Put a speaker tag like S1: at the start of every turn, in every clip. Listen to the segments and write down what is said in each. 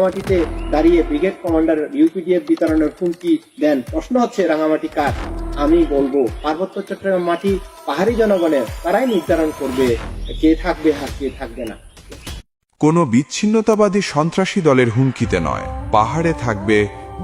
S1: রাঙামাটিতে দাঁড়িয়ে brigade commander UPDF বিতরণের হুমকি দেন। প্রশ্ন হচ্ছে রাঙামাটি কার? আমি বলবো পার্বত্য চট্টগ্রাম মাটি পাহাড়ি জনগণের, তারাই নির্ধারণ করবে কে থাকবে আর কে থাকবে না।
S2: কোনো বিচ্ছিন্নতাবাদী সন্ত্রাসী দলের হুমকিতে নয়, পাহাড়ে থাকবে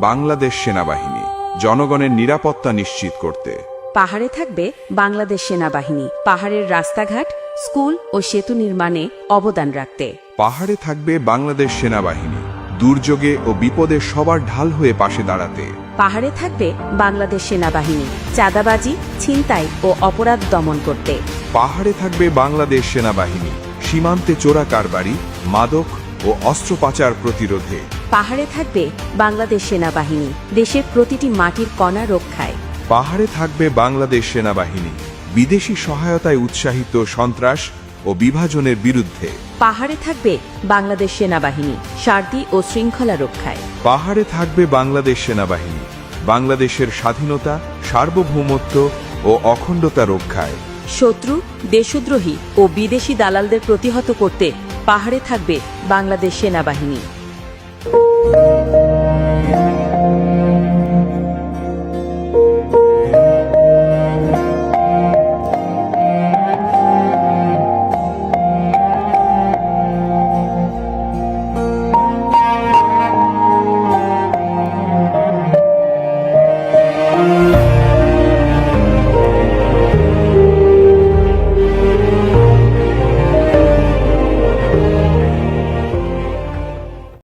S2: বাংলাদেশ সেনাবাহিনী জনগণের নিরাপত্তা নিশ্চিত করতে।
S3: পাহাড়ে থাকবে বাংলাদেশ সেনাবাহিনী পাহাড়ের রাস্তাঘাট, স্কুল ও সেতু নির্মাণে অবদান রাখতে।
S2: পাহাড়ে থাকবে বাংলাদেশ সেনাবাহিনী দুর্যোগে ও বিপদে সবার ঢাল হয়ে পাশে দাঁড়াতে।
S3: পাহাড়ে থাকবে বাংলাদেশ সেনাবাহিনী চাঁদাবাজি, ছিনতাই ও অপরাধ দমন করতে।
S2: পাহাড়ে থাকবে বাংলাদেশ সেনাবাহিনী সীমান্তে চোরা কারবারি, মাদক ও অস্ত্র পাচার প্রতিরোধে।
S3: পাহাড়ে থাকবে বাংলাদেশ সেনাবাহিনী দেশের প্রতিটি মাটির কণা রক্ষায়।
S2: পাহাড়ে থাকবে বাংলাদেশ সেনাবাহিনী বিদেশি সহায়তায় উৎসাহিত সন্ত্রাস ও বিভাজনের বিরুদ্ধে।
S3: পাহাড়ে থাকবে বাংলাদেশ সেনাবাহিনী শান্তি ও শৃঙ্খলা রক্ষায়।
S2: পাহাড়ে থাকবে বাংলাদেশ সেনাবাহিনী বাংলাদেশের স্বাধীনতা, সার্বভৌমত্ব ও অখণ্ডতা রক্ষায়।
S3: শত্রু, দেশদ্রোহী ও বিদেশি দালালদের প্রতিহত করতে পাহাড়ে থাকবে বাংলাদেশ সেনাবাহিনী।